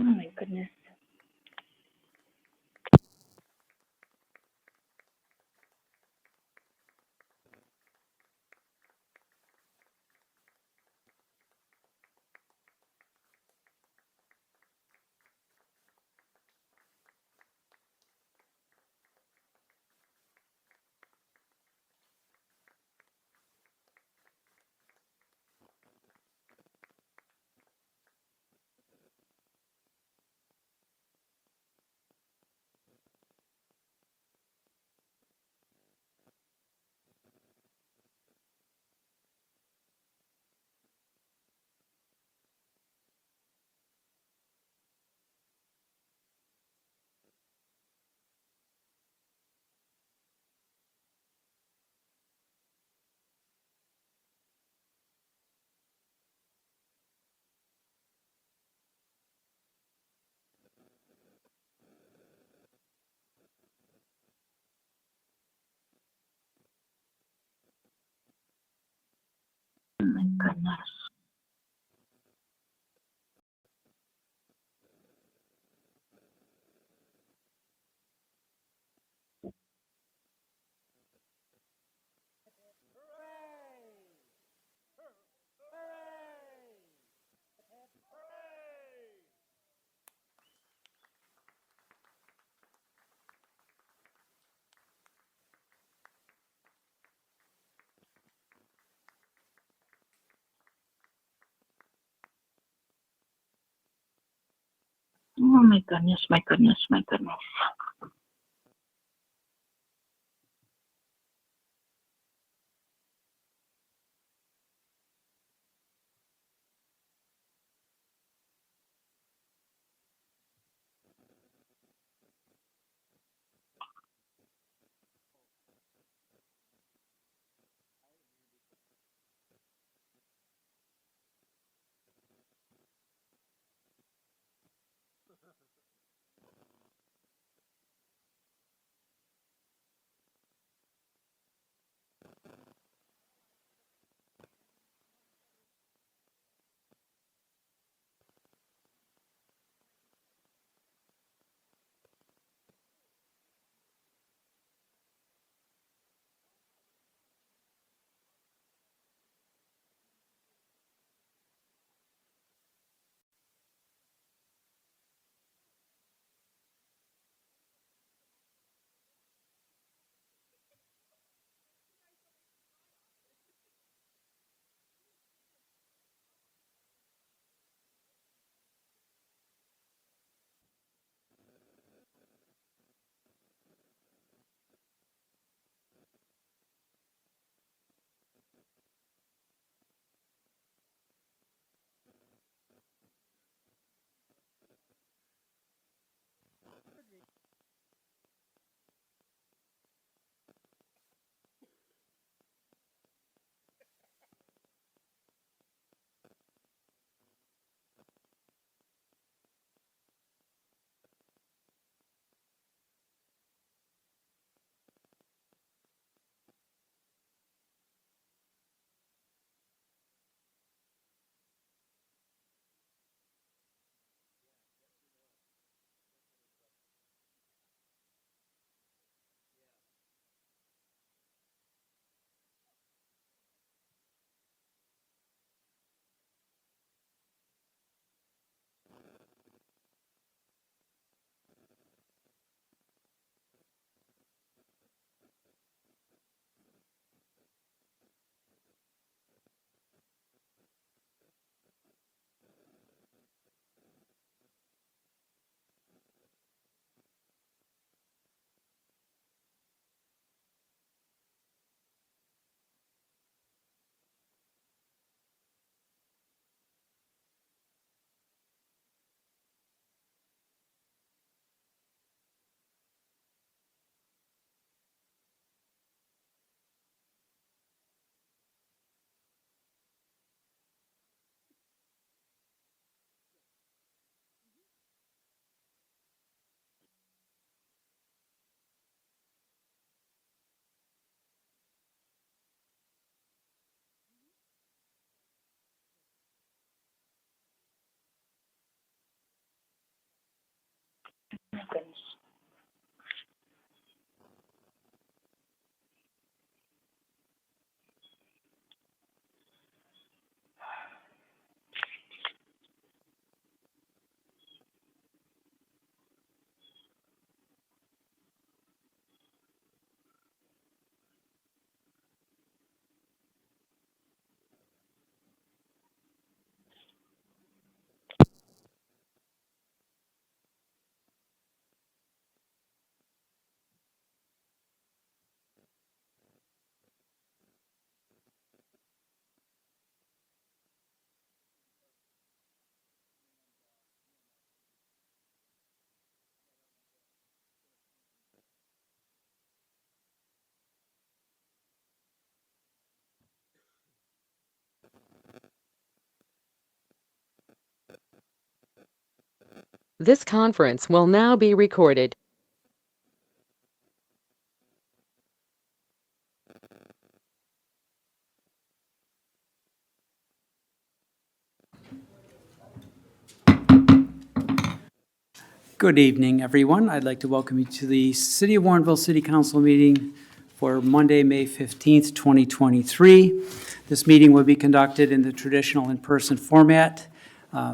Oh my goodness. Oh my goodness. Oh my goodness, my goodness, my goodness. My goodness. This conference will now be recorded. Good evening, everyone. I'd like to welcome you to the City of Warrenville City Council meeting for Monday, May 15th, 2023. This meeting will be conducted in the traditional in-person format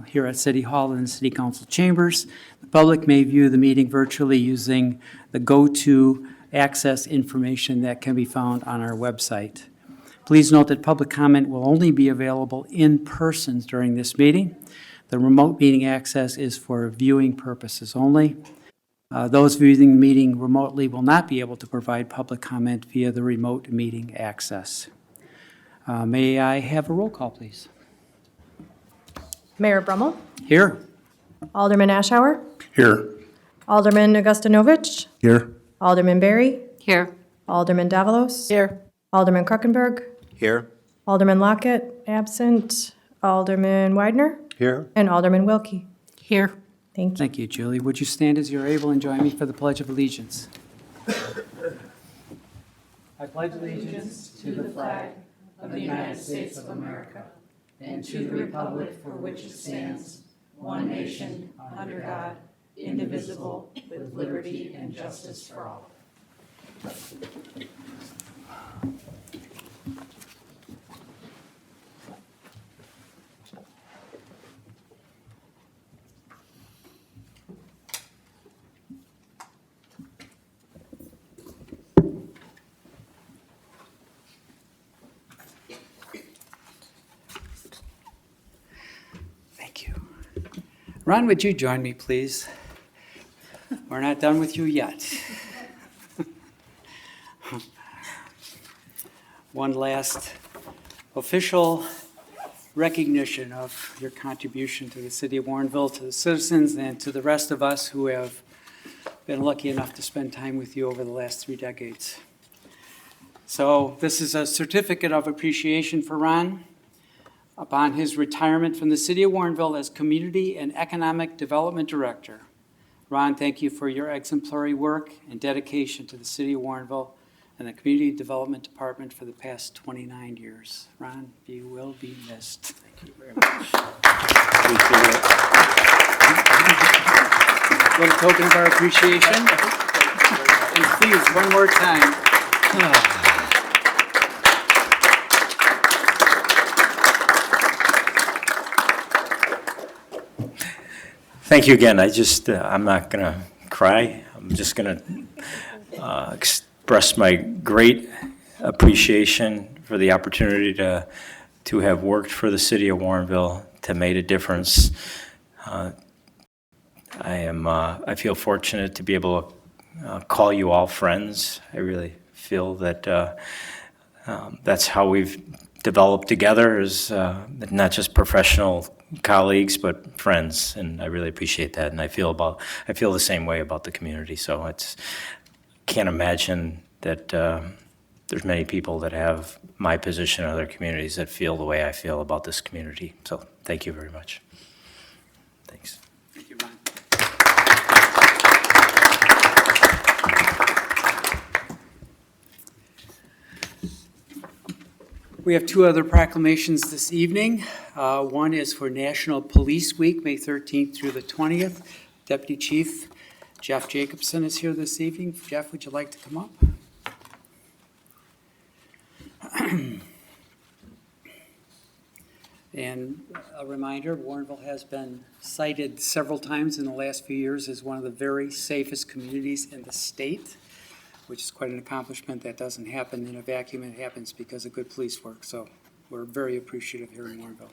here at City Hall and the City Council chambers. The public may view the meeting virtually using the go-to access information that can be found on our website. Please note that public comment will only be available in person during this meeting. The remote meeting access is for viewing purposes only. Those viewing the meeting remotely will not be able to provide public comment via the remote meeting access. May I have a roll call, please? Mayor Brummel, Here. Alderman Ashour, Here. Alderman Augustinovich, Here. Alderman Berry, Here. Alderman Davalos. Here. Alderman Kruckenberg, Here. Alderman Lockett, absent, Alderman Widener, Here. and Alderman Wilkie. Here. Thank you. Thank you, Julie. Would you stand as you're able and join me for the Pledge of Allegiance? I pledge allegiance to the flag of the United States of America and to the republic for which it stands, one nation, under God, indivisible, with liberty and justice for all. Thank you. Ron, would you join me, please? We're not done with you yet. One last official recognition of your contribution to the city of Warrenville, to the citizens, and to the rest of us who have been lucky enough to spend time with you over the last 3 decades. So this is a certificate of appreciation for Ron upon his retirement from the city of Warrenville as Community and Economic Development Director. Ron, thank you for your exemplary work and dedication to the city of Warrenville and the Community Development Department for the past 29 years. Ron, you will be missed. Thank you very much. Little token of our appreciation. And please, one more time. Thank you again. I'm not going to cry. I'm just going to express my great appreciation for the opportunity to have worked for the city of Warrenville, to make a difference. I feel fortunate to be able to call you all friends. I really feel that that's how we've developed together, as not just professional colleagues but friends, and I really appreciate that. And I feel the same way about the community. So can't imagine that there's many people that have my position in other communities that feel the way I feel about this community. So thank you very much. Thanks. Thank you, Ron. We have 2 other proclamations this evening. One is for National Police Week, May 13th through the 20th. Deputy Chief Jeff Jacobson is here this evening. Jeff, would you like to come up? And a reminder, Warrenville has been cited several times in the last few years as one of the very safest communities in the state, which is quite an accomplishment. That doesn't happen in a vacuum. It happens because of good police work. So we're very appreciative here in Warrenville.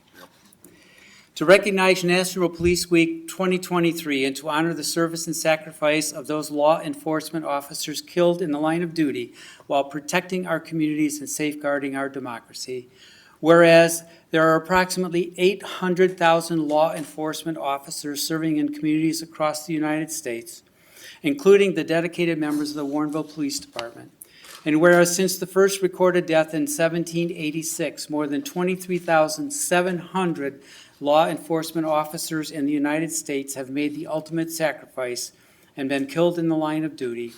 To recognize National Police Week 2023 and to honor the service and sacrifice of those law enforcement officers killed in the line of duty while protecting our communities and safeguarding our democracy. Whereas there are approximately 800,000 law enforcement officers serving in communities across the United States, including the dedicated members of the Warrenville Police Department. And whereas since the first recorded death in 1786, more than 23,700 law enforcement officers in the United States have made the ultimate sacrifice and been killed in the line of duty.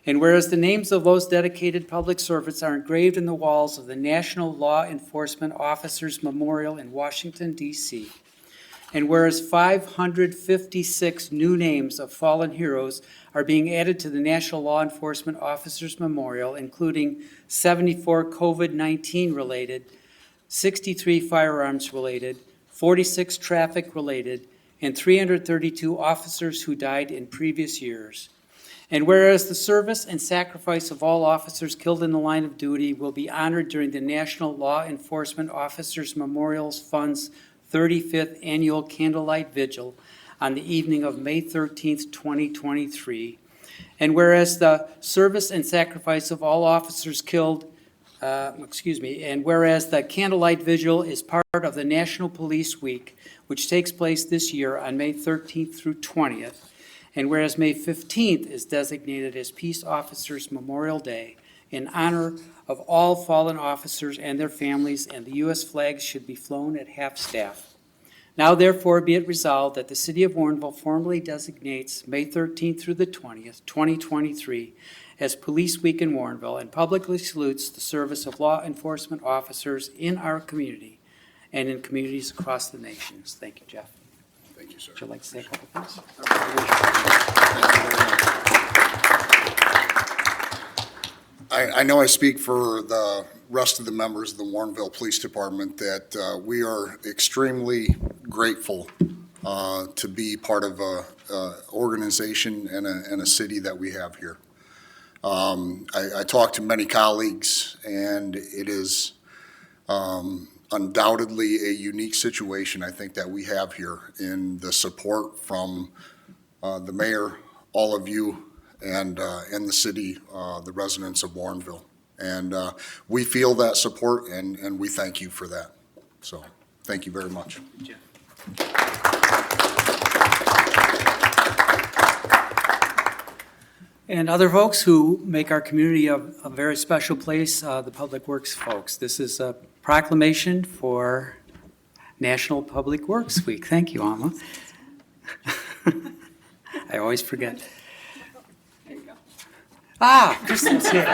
And whereas the names of those dedicated public servants are engraved in the walls of the National Law Enforcement Officers Memorial in Washington, D.C., and whereas 556 new names of fallen heroes are being added to the National Law Enforcement Officers Memorial, including 74 COVID-19 related, 63 firearms related, 46 traffic related, and 332 officers who died in previous years. And whereas the service and sacrifice of all officers killed in the line of duty will be honored during the National Law Enforcement Officers Memorial Fund's 35th Annual Candlelight Vigil on the evening of May 13th, 2023. And whereas the service and sacrifice of all officers killed, and whereas the Candlelight Vigil is part of the National Police Week, which takes place this year on May 13th through 20th, and whereas May 15th is designated as Peace Officers Memorial Day in honor of all fallen officers and their families, and the U.S. flags should be flown at half-staff. Now therefore be it resolved that the City of Warrenville formally designates May 13th through the 20th, 2023, as Police Week in Warrenville and publicly salutes the service of law enforcement officers in our community and in communities across the nation. Thank you, Jeff. Thank you, sir. Would you like to say a couple things? I know I speak for the rest of the members of the Warrenville Police Department that we are extremely grateful to be part of a organization and a city that we have here. I talk to many colleagues, and it is undoubtedly a unique situation, I think, that we have here in the support from the mayor, all of you, and the city, the residents of Warrenville. And we feel that support, and we thank you for that. So thank you very much. And other folks who make our community a very special place, the Public Works folks. This is a proclamation for National Public Works Week. Thank you, Alma. I always forget. There you go. Ah, Kristen's here.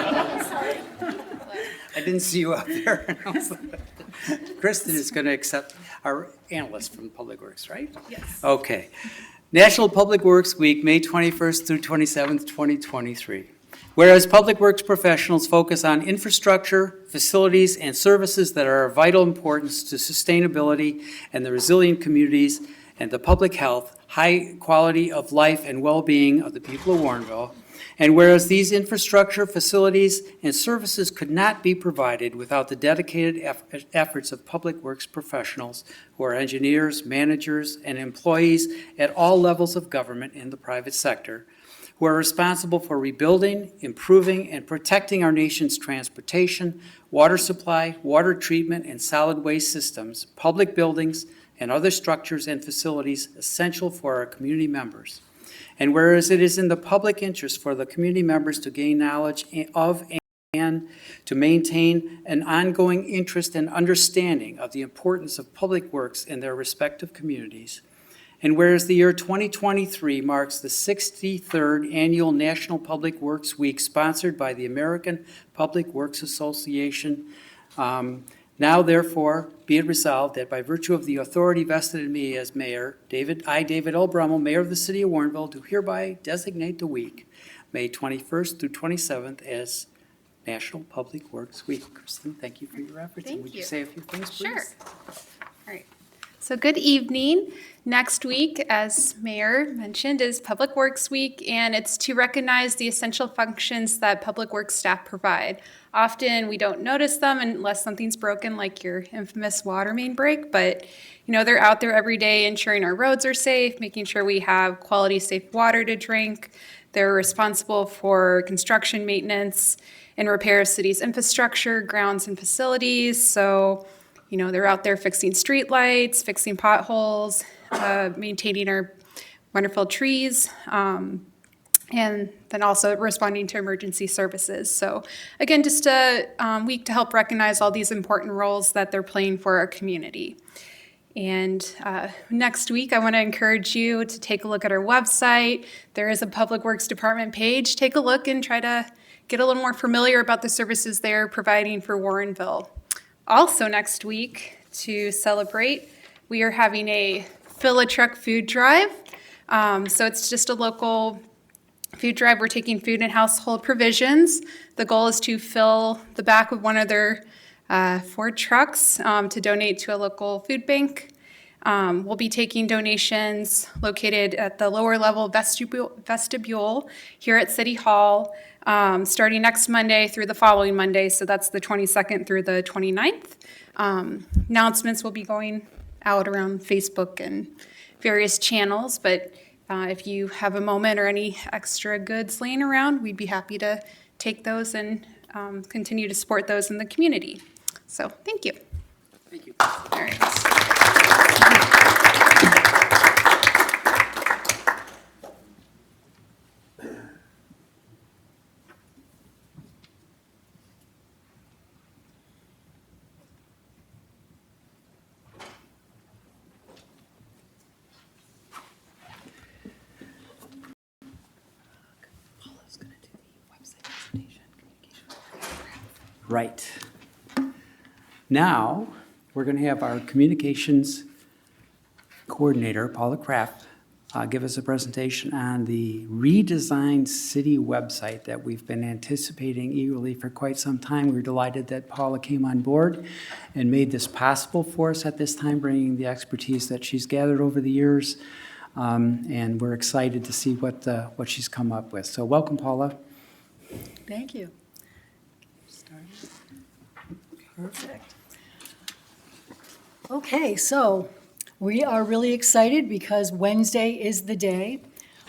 I didn't see you up there. Kristen is going to accept our analyst from Public Works, right? Yes. Okay. National Public Works Week, May 21st through 27th, 2023. Whereas public works professionals focus on infrastructure, facilities, and services that are of vital importance to sustainability and the resilient communities and the public health, high quality of life and well-being of the people of Warrenville. And whereas these infrastructure, facilities, and services could not be provided without the dedicated efforts of public works professionals who are engineers, managers, and employees at all levels of government in the private sector, who are responsible for rebuilding, improving, and protecting our nation's transportation, water supply, water treatment, and solid waste systems, public buildings, and other structures and facilities essential for our community members. And whereas it is in the public interest for the community members to gain knowledge of and to maintain an ongoing interest and understanding of the importance of public works in their respective communities. And whereas the year 2023 marks the 63rd Annual National Public Works Week sponsored by the American Public Works Association, Now therefore, be it resolved that by virtue of the authority vested in me as mayor, David L. Brummel, mayor of the city of Warrenville, do hereby designate the week, May 21st through 27th, as National Public Works Week. Kristen, thank you for your efforts. And Thank would you you. say a few things, please? Sure. All right. So good evening. Next week, as Mayor mentioned, is Public Works Week, and it's to recognize the essential functions that Public Works staff provide. Often, we don't notice them unless something's broken, like your infamous water main break, but they're out there every day ensuring our roads are safe, making sure we have quality, safe water to drink. They're responsible for construction maintenance and repair of cities' infrastructure, grounds, and facilities. So, they're out there fixing streetlights, fixing potholes, maintaining our wonderful trees, and then also responding to emergency services. So again, just a week to help recognize all these important roles that they're playing for our community. And next week, I want to encourage you to take a look at our website. There is a Public Works Department page. Take a look and try to get a little more familiar about the services they're providing for Warrenville. Also next week, to celebrate, we are having a Fill a Truck food drive. So it's just a local food drive. We're taking food and household provisions. The goal is to fill the back of one of their 4 trucks to donate to a local food bank. We'll be taking donations located at the lower level vestibule here at City Hall, starting next Monday through the following Monday. So that's the 22nd through the 29th. Announcements will be going out around Facebook and various channels, but if you have a moment or any extra goods laying around, we'd be happy to take those and continue to support those in the community. So thank you. Thank you. All right. Right. Now, we're going to have our communications coordinator, Paula Kraft, give us a presentation on the redesigned city website that we've been anticipating eagerly for quite some time. We're delighted that Paula came on board and made this possible for us at this time, bringing the expertise that she's gathered over the years. And we're excited to see what she's come up with. So welcome, Paula. Thank you. Perfect. Okay, so we are really excited because Wednesday is the day.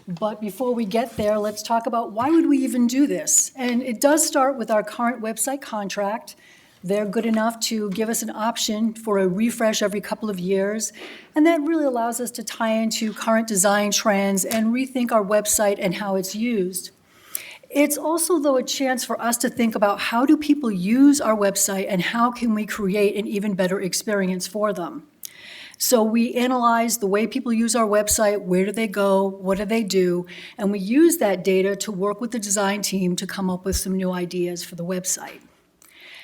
But before we get there, let's talk about why would we even do this? And it does start with our current website contract. They're good enough to give us an option for a refresh every couple of years. And that really allows us to tie into current design trends and rethink our website and how it's used. It's also, though, a chance for us to think about how do people use our website and how can we create an even better experience for them. So we analyze the way people use our website, where do they go, what do they do, and we use that data to work with the design team to come up with some new ideas for the website.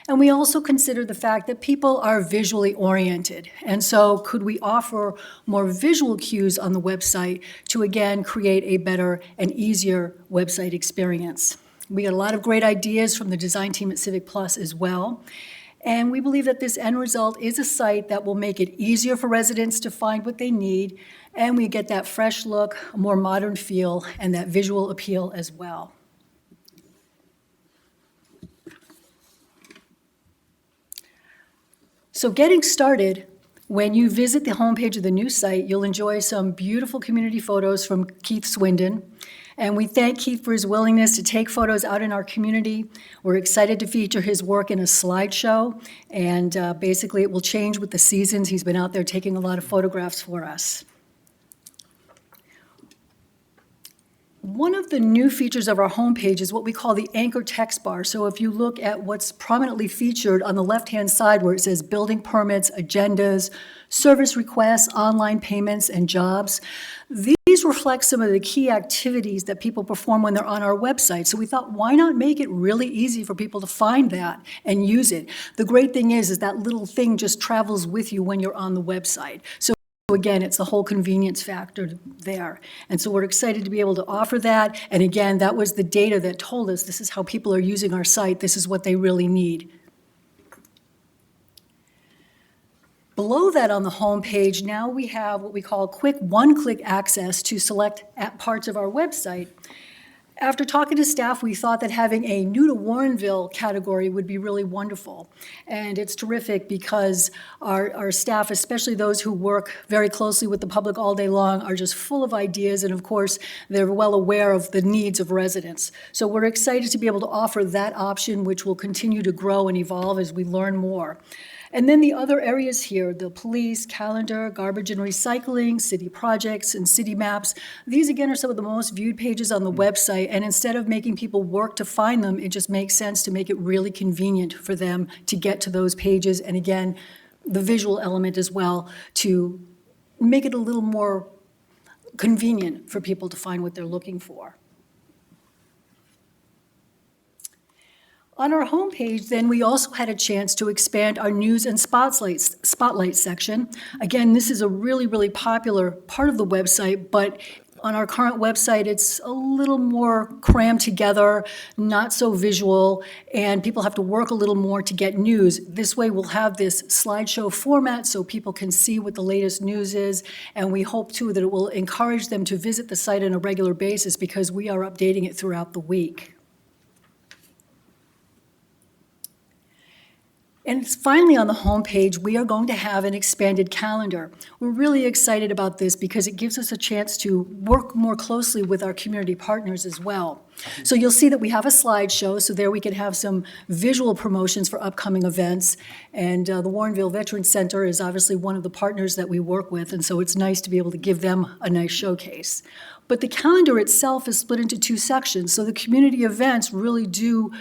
And we also consider the fact that people are visually oriented. And so could we offer more visual cues on the website to, again, create a better and easier website experience? We got a lot of great ideas from the design team at Civic Plus as well. And we believe that this end result is a site that will make it easier for residents to find what they need, and we get that fresh look, a more modern feel, and that visual appeal as well. So getting started, when you visit the homepage of the new site, you'll enjoy some beautiful community photos from Keith Swindon. And we thank Keith for his willingness to take photos out in our community. We're excited to feature his work in a slideshow. And basically, it will change with the seasons. He's been out there taking a lot of photographs for us. One of the new features of our homepage is what we call the anchor text bar. So if you look at what's prominently featured on the left-hand side where it says building permits, agendas, service requests, online payments, and jobs, these these reflect some of the key activities that people perform when they're on our website. So we thought, why not make it really easy for people to find that and use it? The great thing is that little thing just travels with you when you're on the website. So again, it's the whole convenience factor there. And so we're excited to be able to offer that. And again, that was the data that told us this is how people are using our site. This is what they really need. Below that on the home page, now we have what we call quick one-click access to select parts of our website. After talking to staff, we thought that having a new to Warrenville category would be really wonderful. And it's terrific because our staff, especially those who work very closely with the public all day long, are just full of ideas. And of course, they're well aware of the needs of residents. So we're excited to be able to offer that option, which will continue to grow and evolve as we learn more. And then the other areas here, the police, calendar, garbage and recycling, city projects, and city maps, these again are some of the most viewed pages on the website. And instead of making people work to find them, it just makes sense to make it really convenient for them to get to those pages. And again, the visual element as well to make it a little more convenient for people to find what they're looking for. On our homepage, then, we also had a chance to expand our news and spotlight section. Again, this is a really, really popular part of the website, but on our current website, it's a little more crammed together, not so visual, and people have to work a little more to get news. This way, we'll have this slideshow format so people can see what the latest news is, and we hope, too, that it will encourage them to visit the site on a regular basis because we are updating it throughout the week. And finally, on the homepage, we are going to have an expanded calendar. We're really excited about this because it gives us a chance to work more closely with our community partners as well. So you'll see that we have a slideshow, so there we can have some visual promotions for upcoming events. And the Warrenville Veterans Center is obviously one of the partners that we work with, and so it's nice to be able to give them a nice showcase. But the calendar itself is split into two sections, so the community events really do.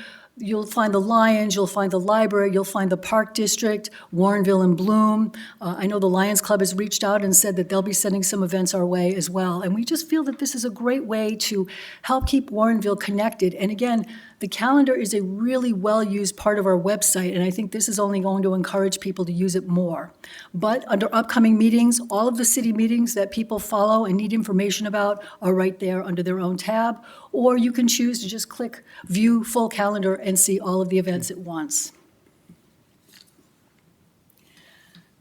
You'll find the Lions, you'll find the library, you'll find the Park District, Warrenville and Bloom. I know the Lions Club has reached out and said that they'll be sending some events our way as well. And we just feel that this is a great way to help keep Warrenville connected. And again, the calendar is a really well-used part of our website, and I think this is only going to encourage people to use it more. But under upcoming meetings, all of the city meetings that people follow and need information about are right there under their own tab, or you can choose to just click View Full Calendar and see all of the events at once.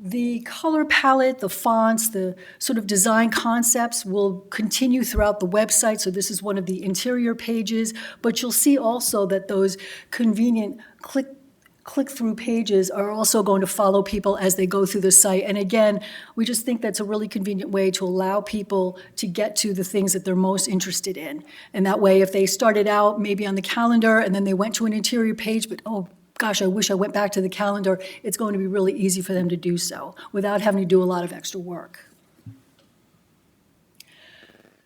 The color palette, the fonts, the sort of design concepts will continue throughout the website. So this is one of the interior pages, but you'll see also that those convenient click-through pages are also going to follow people as they go through the site. And again, we just think that's a really convenient way to allow people to get to the things that they're most interested in. And that way, if they started out maybe on the calendar and then they went to an interior page, but oh, gosh, I wish I went back to the calendar, it's going to be really easy for them to do so without having to do a lot of extra work.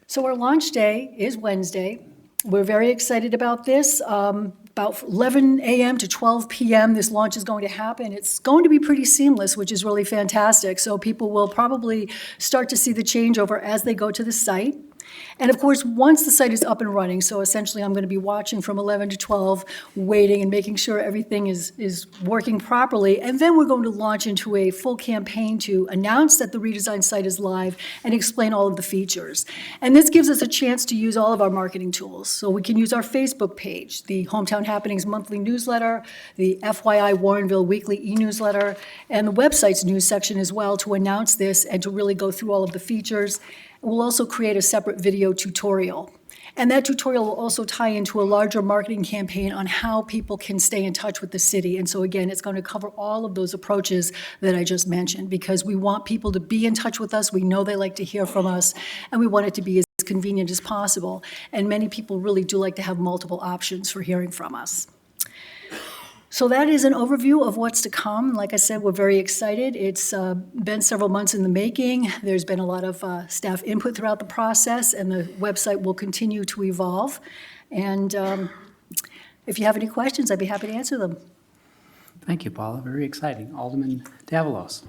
So our launch day is Wednesday. We're very excited about this. About 11 a.m. to 12 p.m. this launch is going to happen. It's going to be pretty seamless, which is really fantastic. So people will probably start to see the changeover as they go to the site. And of course, once the site is up and running, so essentially I'm going to be watching from 11 to 12, waiting and making sure everything is working properly. And then we're going to launch into a full campaign to announce that the redesigned site is live and explain all of the features. And this gives us a chance to use all of our marketing tools. So we can use our Facebook page, the Hometown Happenings monthly newsletter, the FYI Warrenville weekly e-newsletter, and the website's news section as well to announce this and to really go through all of the features. We'll also create a separate video tutorial. And that tutorial will also tie into a larger marketing campaign on how people can stay in touch with the city. And so again, it's going to cover all of those approaches that I just mentioned because we want people to be in touch with us. We know they like to hear from us, and we want it to be as convenient as possible. And many people really do like to have multiple options for hearing from us. So that is an overview of what's to come. Like I said, we're very excited. It's been several months in the making. There's been a lot of staff input throughout the process, and the website will continue to evolve. And if you have any questions, I'd be happy to answer them. Thank you, Paula. Very exciting. Alderman Davalos.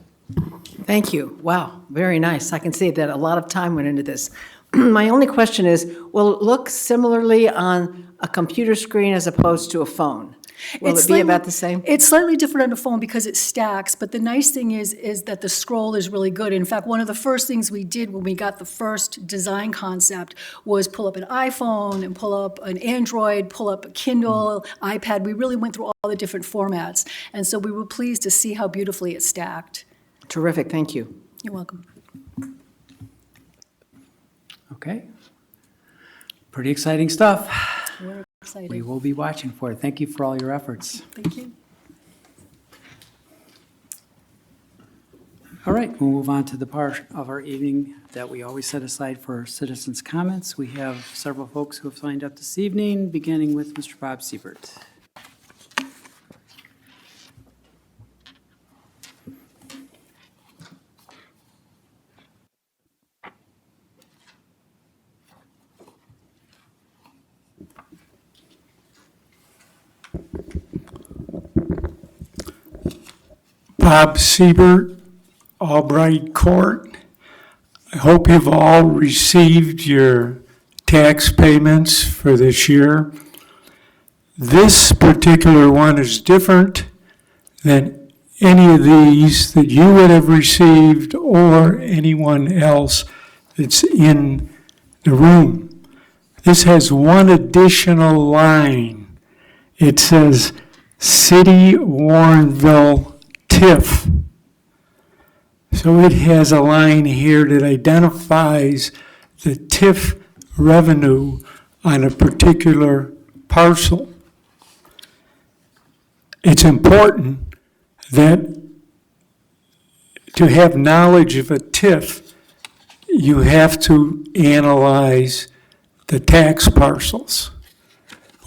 Thank you. Wow, very nice. I can see that a lot of time went into this. My only question is, will it look similarly on a computer screen as opposed to a phone? Will It's it be slightly- about the same? It's slightly different on the phone because it stacks, but the nice thing is that the scroll is really good. In fact, one of the first things we did when we got the first design concept was pull up an iPhone and pull up an Android, pull up a Kindle, iPad. We really went through all the different formats. And so we were pleased to see how beautifully it stacked. Terrific, thank you. You're welcome. Okay. Pretty exciting stuff. We're We excited. will be watching for it. Thank you for all your efforts. Thank you. All right, we'll move on to the part of our evening that we always set aside for citizens' comments. We have several folks who have signed up this evening, beginning with Mr. Bob Siebert. Bob Siebert, Albright Court. I hope you've all received your tax payments for this year. This particular one is different than any of these that you would have received or anyone else that's in the room. This has one additional line. It says City Warrenville TIF. So it has a line here that identifies the TIF revenue on a particular parcel. It's important that to have knowledge of a TIF, you have to analyze the tax parcels.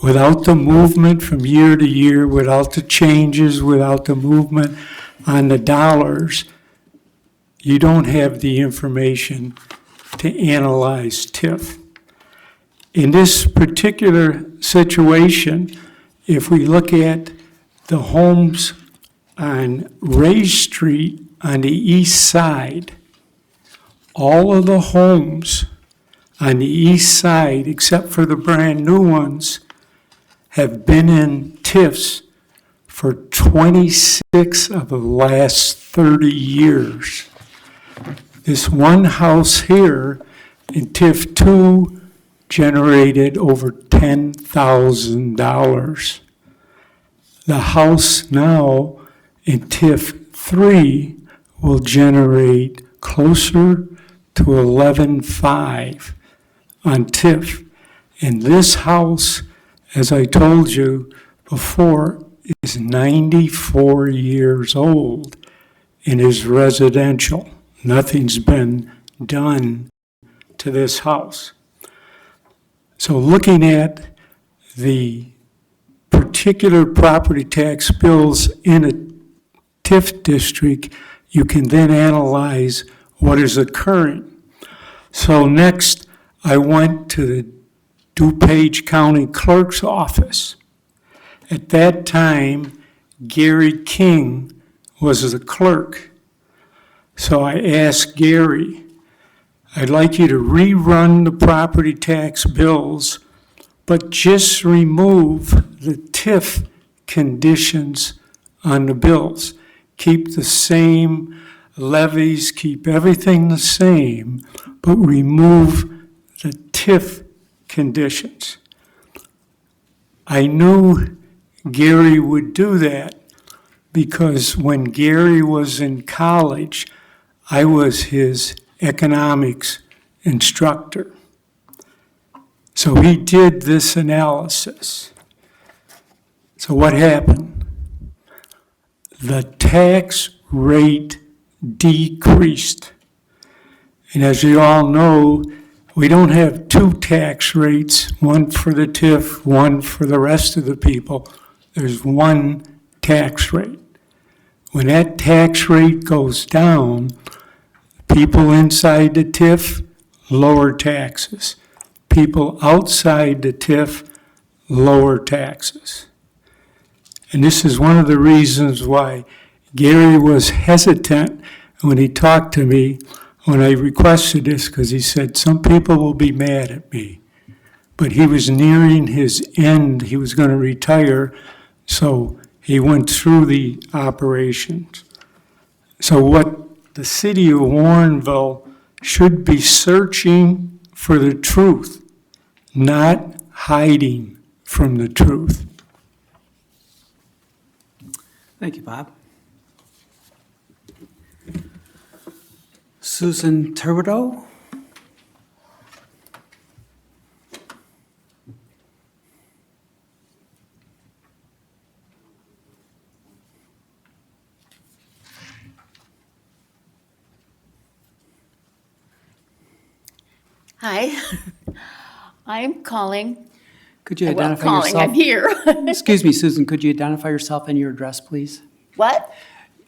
Without the movement from year to year, without the changes, without the movement on the dollars, you don't have the information to analyze TIF. In this particular situation, if we look at the homes on Ray Street on the east side, all of the homes on the east side, except for the brand new ones, have been in TIFs for 26 of the last 30 years. This one house here in TIF 2 generated over $10,000. The house now in TIF 3 will generate closer to 11.5 on TIF. And this house, as I told you before, is 94 years old and is residential. Nothing's been done to this house. So looking at the particular property tax bills in a TIF district, you can then analyze what is occurring. So next, I went to the DuPage County Clerk's office. At that time, Gary King was the clerk. So I asked Gary, I'd like you to rerun the property tax bills, but just remove the TIF conditions on the bills. Keep the same levies, keep everything the same, but remove the TIF conditions. I knew Gary would do that because when Gary was in college, I was his economics instructor. So he did this analysis. So what happened? The tax rate decreased. And as you all know, we don't have two tax rates, one for the TIF, one for the rest of the people. There's one tax rate. When that tax rate goes down, people inside the TIF, lower taxes. People outside the TIF, lower taxes. And this is one of the reasons why Gary was hesitant when he talked to me when I requested this, because he said, some people will be mad at me. But he was nearing his end, he was going to retire, so he went through the operations. So what the city of Warrenville should be searching for the truth, not hiding from the truth. Thank you, Bob. Susan Turbido? Hi, I'm calling. Could you Well, identify calling, yourself? I'm here. Excuse me, Susan, could you identify yourself and your address, please? What?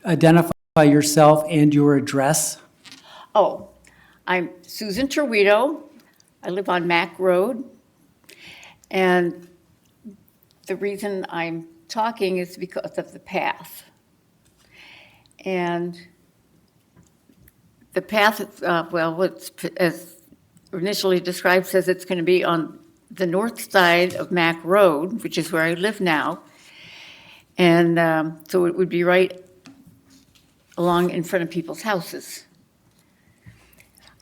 Identify yourself and your address. Oh, I'm Susan Terwito. I live on Mack Road. And the reason I'm talking is because of the path. And the path, what's as initially described, says it's going to be on the north side of Mack Road, which is where I live now. And so it would be right along in front of people's houses.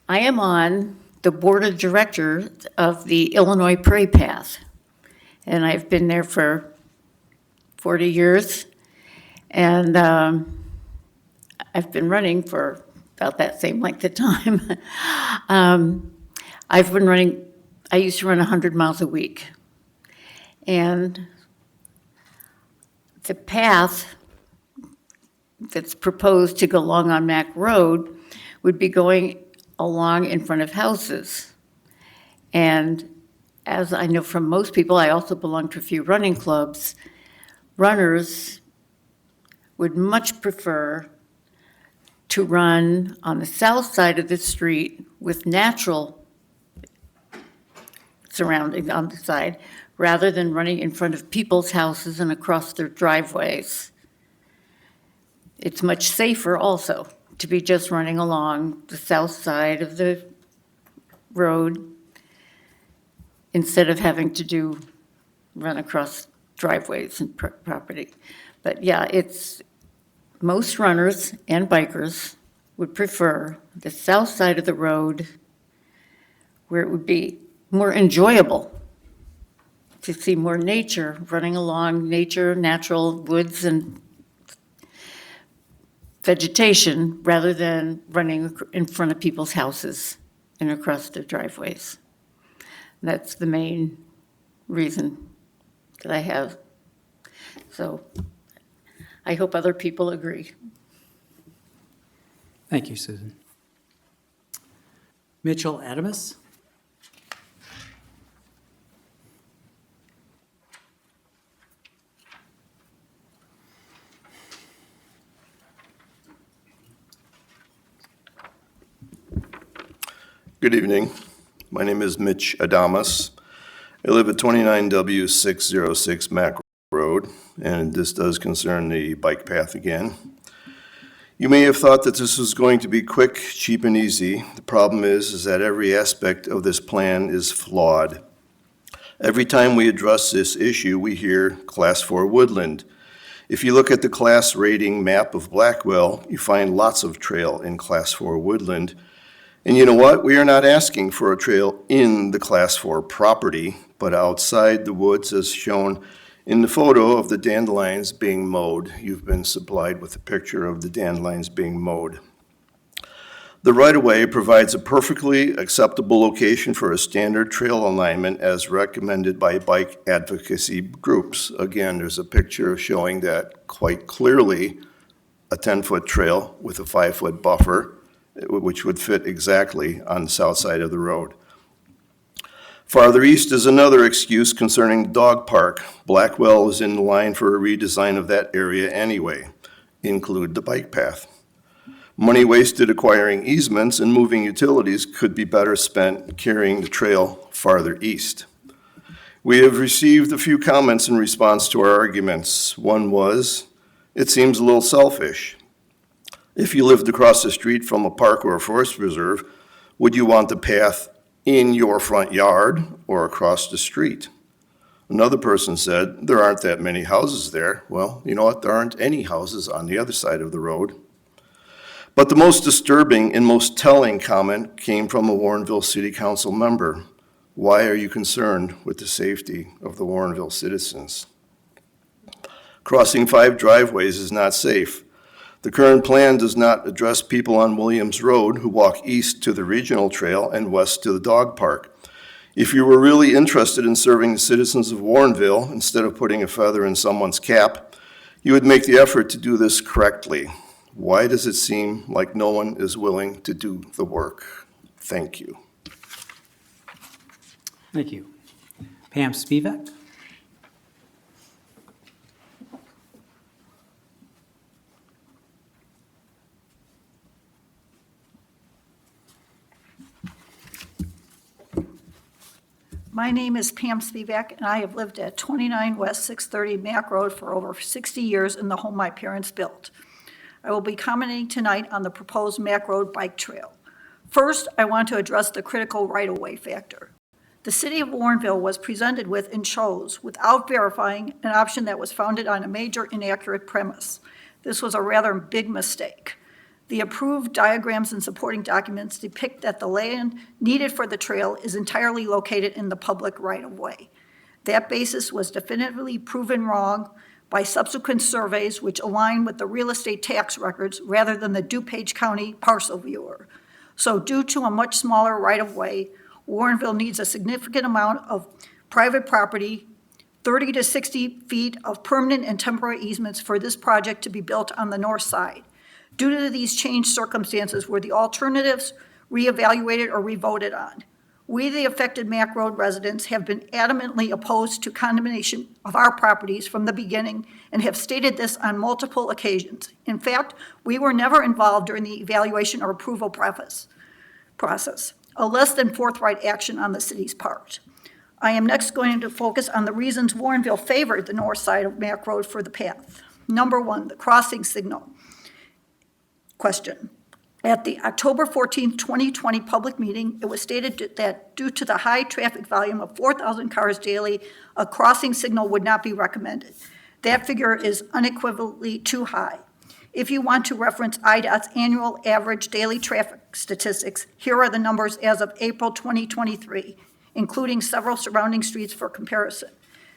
I am on the board of directors of the Illinois Prairie Path, and I've been there for 40 years, and I've been running for about that same length of time. I've been running, I used to run 100 miles a week, and the path that's proposed to go along on Mack Road would be going along in front of houses. And as I know from most people, I also belong to a few running clubs, runners would much prefer to run on the south side of the street with natural surroundings on the side, rather than running in front of people's houses and across their driveways. It's much safer also to be just running along the south side of the road instead of having to run across driveways and property. But yeah, most runners and bikers would prefer the south side of the road where it would be more enjoyable to see more nature, running along nature, natural woods and vegetation, rather than running in front of people's houses and across their driveways. That's the main reason that I have. So I hope other people agree. Thank you, Susan. Mitchell Adamus? Good evening. My name is Mitch Adamus. I live at 29W606 Mack Road, and this does concern the bike path again. You may have thought that this was going to be quick, cheap, and easy. The problem is that every aspect of this plan is flawed. Every time we address this issue, we hear Class 4 woodland. If you look at the class rating map of Blackwell, you find lots of trail in Class 4 woodland. And you know what? We are not asking for a trail in the Class 4 property, but outside the woods as shown in the photo of the dandelions being mowed. You've been supplied with a picture of the dandelions being mowed. The right-of-way provides a perfectly acceptable location for a standard trail alignment as recommended by bike advocacy groups. Again, there's a picture showing that quite clearly, a 10-foot trail with a 5-foot buffer, which would fit exactly on the south side of the road. Farther east is another excuse concerning the dog park. Blackwell is in the line for a redesign of that area anyway. Include the bike path. Money wasted acquiring easements and moving utilities could be better spent carrying the trail farther east. We have received a few comments in response to our arguments. One was, it seems a little selfish. If you lived across the street from a park or a forest preserve, would you want the path in your front yard or across the street? Another person said, there aren't that many houses there. Well, you know what? There aren't any houses on the other side of the road. But the most disturbing and most telling comment came from a Warrenville City Council member. Why are you concerned with the safety of the Warrenville citizens? Crossing 5 driveways is not safe. The current plan does not address people on Williams Road who walk east to the regional trail and west to the dog park. If you were really interested in serving the citizens of Warrenville, instead of putting a feather in someone's cap, you would make the effort to do this correctly. Why does it seem like no one is willing to do the work? Thank you. Thank you. Pam Spivak? My name is Pam Spivak, and I have lived at 29 West 630 Mack Road for over 60 years in the home my parents built. I will be commenting tonight on the proposed Mack Road bike trail. First, I want to address the critical right-of-way factor. The city of Warrenville was presented with and chose, without verifying, an option that was founded on a major inaccurate premise. This was a rather big mistake. The approved diagrams and supporting documents depict that the land needed for the trail is entirely located in the public right-of-way. That basis was definitively proven wrong by subsequent surveys which align with the real estate tax records rather than the DuPage County parcel viewer. So due to a much smaller right-of-way, Warrenville needs a significant amount of private property, 30 to 60 feet of permanent and temporary easements for this project to be built on the north side. Due to these changed circumstances, were the alternatives reevaluated or revoted on? We, the affected Mack Road residents, have been adamantly opposed to condemnation of our properties from the beginning and have stated this on multiple occasions. In fact, we were never involved during the evaluation or approval process, a less than forthright action on the city's part. I am next going to focus on the reasons Warrenville favored the north side of Mack Road for the path. Number 1, the crossing signal. Question. At the October 14, 2020 public meeting, it was stated that due to the high traffic volume of 4,000 cars daily, a crossing signal would not be recommended. That figure is unequivocally too high. If you want to reference IDOT's annual average daily traffic statistics, here are the numbers as of April 2023, including several surrounding streets for comparison.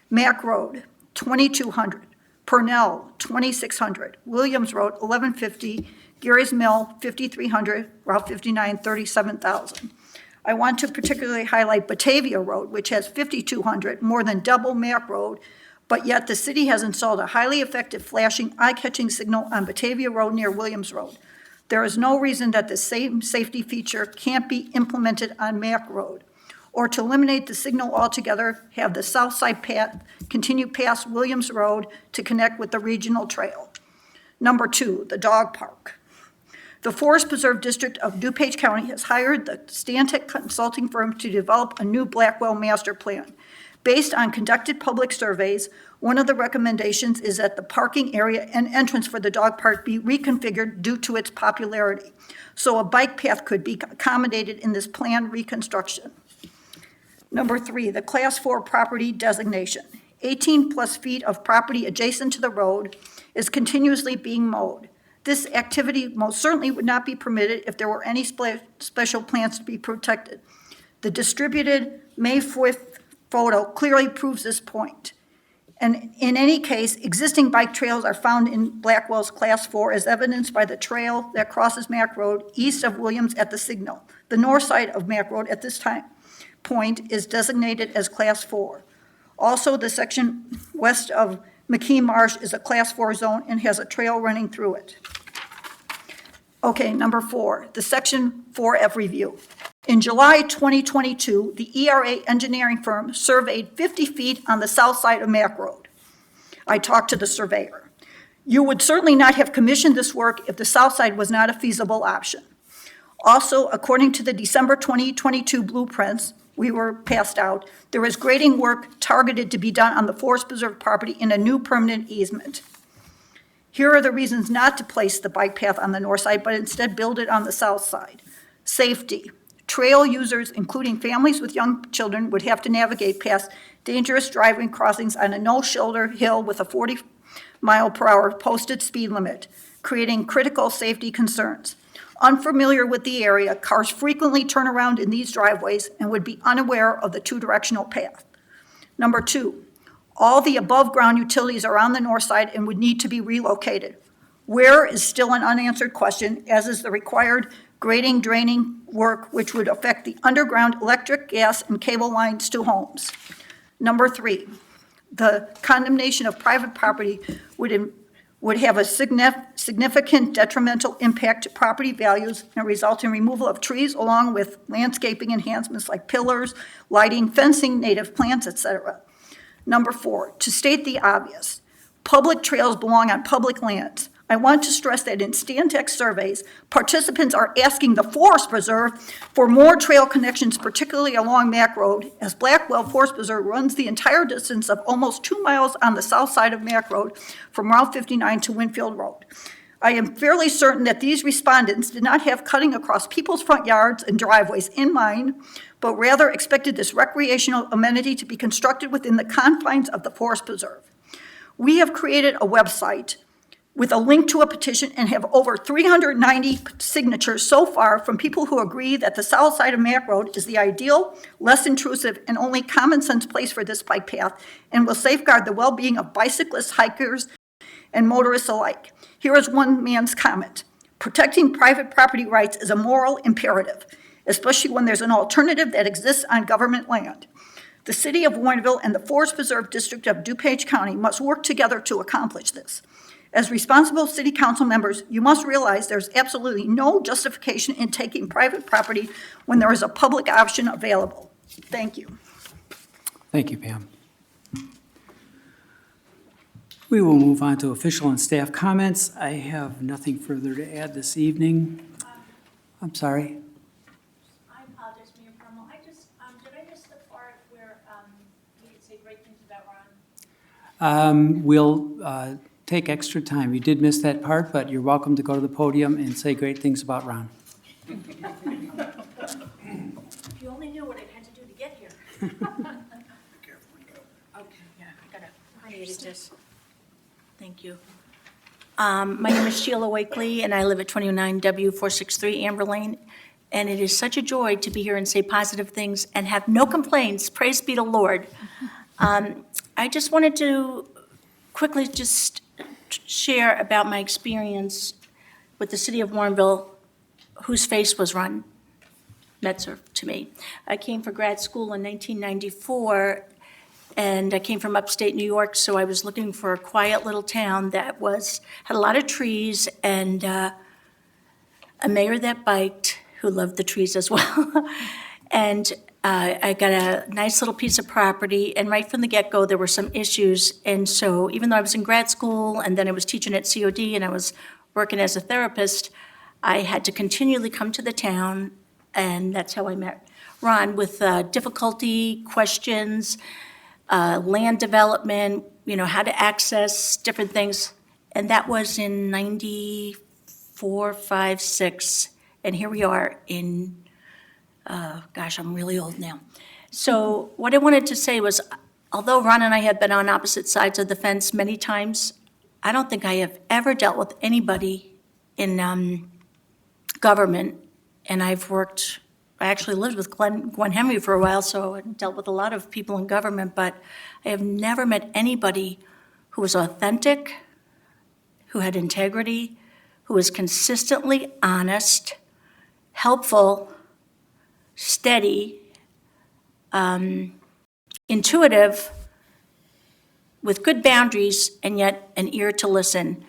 Mack Road, 2,200. Purnell, 2,600. Williams Road, 1,150. Gary's Mill, 5,300, Route 59, 37,000. I want to particularly highlight Batavia Road, which has 5,200, more than double Mack Road, but yet the city has installed a highly effective flashing, eye-catching signal on Batavia Road near Williams Road. There is no reason that the same safety feature can't be implemented on Mack Road, or to eliminate the signal altogether, have the south side path continue past Williams Road to connect with the regional trail. Number 2, the dog park. The Forest Preserve District of DuPage County has hired the Stantec consulting firm to develop a new Blackwell master plan. Based on conducted public surveys, one of the recommendations is that the parking area and entrance for the dog park be reconfigured due to its popularity, so a bike path could be accommodated in this planned reconstruction. Number 3, the Class 4 property designation. 18 plus feet of property adjacent to the road is continuously being mowed. This activity most certainly would not be permitted if there were any special plans to be protected. The distributed May 5th photo clearly proves this point. And in any case, existing bike trails are found in Blackwell's Class 4 as evidenced by the trail that crosses Mack Road east of Williams at the signal. The north side of Mack Road at this point is designated as Class 4. Also, the section west of McKee Marsh is a Class 4 zone and has a trail running through it. Okay, number 4, the Section 4F review. In July 2022, the ERA engineering firm surveyed 50 feet on the south side of Mack Road. I talked to the surveyor. You would certainly not have commissioned this work if the south side was not a feasible option. Also, according to the December 2022 blueprints, we were passed out, there is grading work targeted to be done on the Forest Preserve property in a new permanent easement. Here are the reasons not to place the bike path on the north side, but instead build it on the south side. Safety. Trail users, including families with young children, would have to navigate past dangerous driving crossings on a no-shoulder hill with a 40-mile-per-hour posted speed limit, creating critical safety concerns. Unfamiliar with the area, cars frequently turn around in these driveways and would be unaware of the two-directional path. Number 2, all the above-ground utilities are on the north side and would need to be relocated. Where is still an unanswered question, as is the required grading, draining work, which would affect the underground electric, gas, and cable lines to homes. Number 3, the condemnation of private property would have a significant detrimental impact to property values and result in removal of trees along with landscaping enhancements like pillars, lighting, fencing, native plants, etc. Number 4, to state the obvious, public trails belong on public lands. I want to stress that in Stantec surveys, participants are asking the Forest Preserve for more trail connections, particularly along Mack Road, as Blackwell Forest Preserve runs the entire distance of almost 2 miles on the south side of Mack Road from Route 59 to Winfield Road. I am fairly certain that these respondents did not have cutting across people's front yards and driveways in mind, but rather expected this recreational amenity to be constructed within the confines of the Forest Preserve. We have created a website with a link to a petition and have over 390 signatures so far from people who agree that the south side of Mack Road is the ideal, less intrusive, and only common sense place for this bike path and will safeguard the well-being of bicyclists, hikers, and motorists alike. Here is one man's comment. Protecting private property rights is a moral imperative, especially when there's an alternative that exists on government land. The City of Warrenville and the Forest Preserve District of DuPage County must work together to accomplish this. As responsible city council members, you must realize there's absolutely no justification in taking private property when there is a public option available. Thank you. Thank you, Pam. We will move on to official and staff comments. I have nothing further to add this evening. I'm sorry. I apologize, Mayor Permel. Did I miss the part where you could say great things about Ron? We'll take extra time. You did miss that part, but you're welcome to go to the podium and say great things about Ron. If you only knew what I had to do to get here. Okay, yeah, I needed this. Thank you. My name is Sheila Wakely, and I live at 29W463 Amber Lane. And it is such a joy to be here and say positive things and have no complaints. Praise be the Lord. I just wanted to quickly just share about my experience with the City of Warrenville, whose face was Ron Metzer to me. I came for grad school in 1994, and I came from upstate New York, so I was looking for a quiet little town that had a lot of trees and a mayor that biked, who loved the trees as well. And I got a nice little piece of property, and right from the get-go, there were some issues. And so even though I was in grad school, and then I was teaching at COD, and I was working as a therapist, I had to continually come to the town, and that's how I met Ron, with difficulty, questions, land development, how to access different things. And that was in 94, 5, 6, and here we are in I'm really old now. So what I wanted to say was, although Ron and I have been on opposite sides of the fence many times, I don't think I have ever dealt with anybody in government. And I actually lived with Gwen Henry for a while, so I dealt with a lot of people in government, but I have never met anybody who was authentic, who had integrity, who was consistently honest, helpful, steady, intuitive, with good boundaries, and yet an ear to listen.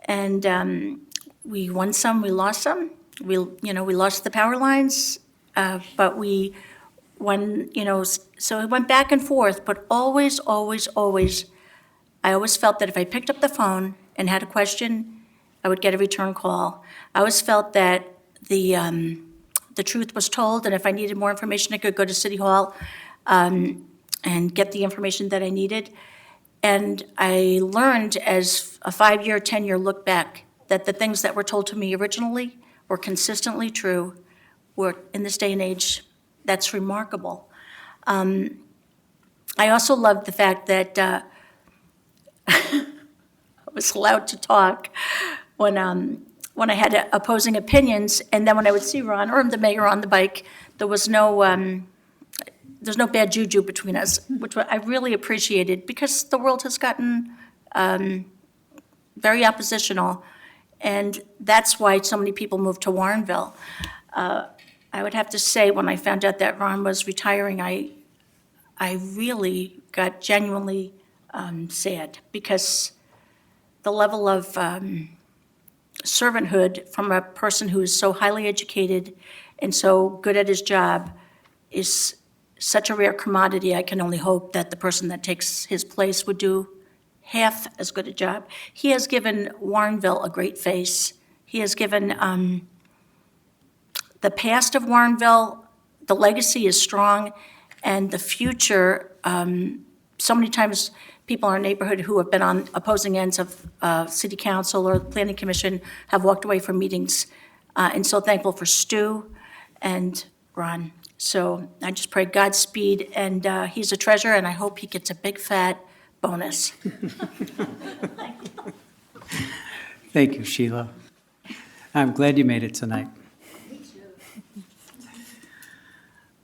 And we won some, we lost some. We lost the power lines, but we won, so it went back and forth, but always, always, always, I always felt that if I picked up the phone and had a question, I would get a return call. I always felt that the truth was told, and if I needed more information, I could go to City Hall and get the information that I needed. And I learned as a 5-year, 10-year look back that the things that were told to me originally were consistently true. Were in this day and age, that's remarkable. I also loved the fact that I was allowed to talk when I had opposing opinions, and then when I would see Ron or the mayor on the bike, there's no bad juju between us, which I really appreciated, because the world has gotten very oppositional, and that's why so many people moved to Warrenville. I would have to say, when I found out that Ron was retiring, I really got genuinely sad, because the level of servanthood from a person who is so highly educated and so good at his job is such a rare commodity. I can only hope that the person that takes his place would do half as good a job. He has given Warrenville a great face. He has given the past of Warrenville, the legacy is strong, and the future, so many times people in our neighborhood who have been on opposing ends of city council or planning commission have walked away from meetings, and so thankful for Stu and Ron. So I just pray Godspeed, and he's a treasure, and I hope he gets a big fat bonus. Thank you, Sheila. I'm glad you made it tonight.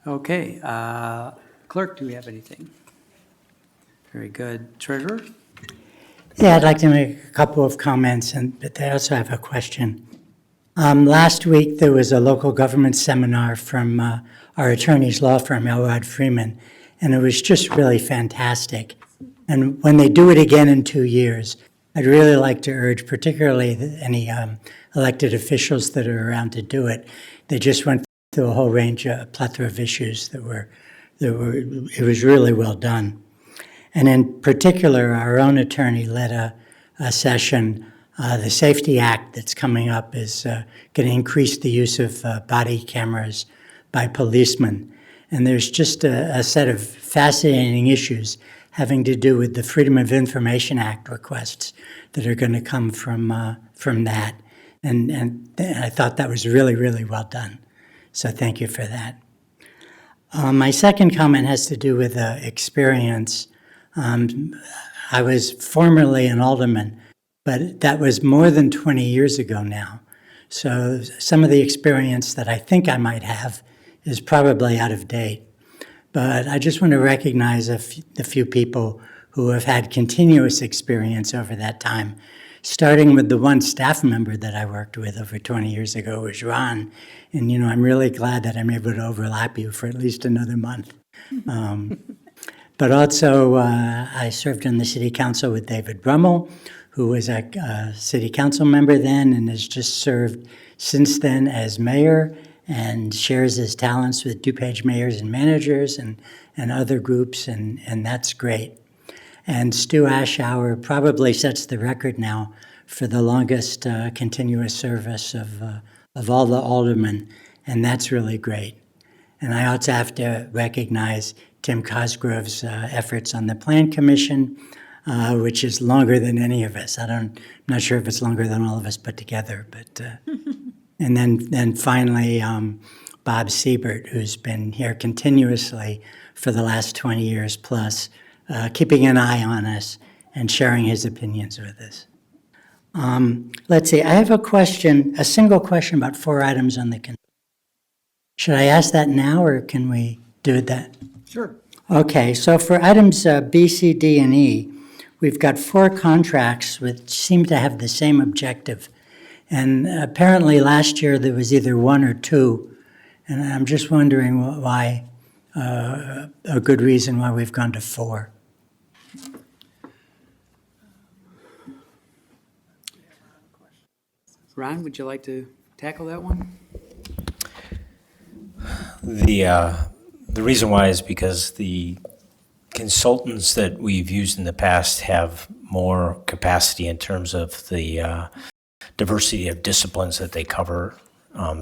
Okay, clerk, do we have anything? Very good. Treasurer? Yeah, I'd like to make a couple of comments, but I also have a question. Last week, there was a local government seminar from our attorney's law firm, Elrod Freeman, and it was just really fantastic. And when they do it again in 2 years, I'd really like to urge, particularly any elected officials that are around to do it. They just went through a whole range, a plethora of issues that were, it was really well done. And in particular, our own attorney led a session. The Safety Act that's coming up is going to increase the use of body cameras by policemen. And there's just a set of fascinating issues having to do with the Freedom of Information Act requests that are going to come from that. And I thought that was really, really well done. So thank you for that. My second comment has to do with experience. I was formerly an alderman, but that was more than 20 years ago now. So some of the experience that I think I might have is probably out of date. But I just want to recognize the few people who have had continuous experience over that time, starting with the one staff member that I worked with over 20 years ago, was Ron. And, I'm really glad that I'm able to overlap you for at least another month. But also, I served on the city council with David Brummel, who was a city council member then and has just served since then as mayor and shares his talents with DuPage mayors and managers and other groups, and that's great. And Stu Aschauer probably sets the record now for the longest continuous service of all the aldermen, and that's really great. And I also have to recognize Tim Cosgrove's efforts on the Plan Commission, which is longer than any of us. I'm not sure if it's longer than all of us put together, but and then finally Bob Siebert, who's been here continuously for the last 20 years plus, keeping an eye on us and sharing his opinions with us. Let's see, I have a single question about 4 items on the consent. Should I ask that now, or can we do that? Sure. Okay, so for items B, C, D, and E, we've got 4 contracts which seem to have the same objective. And apparently last year there was either 1 or 2, and I'm just wondering why, a good reason why we've gone to 4. Ron, would you like to tackle that one? The reason why is because the consultants that we've used in the past have more capacity in terms of the diversity of disciplines that they cover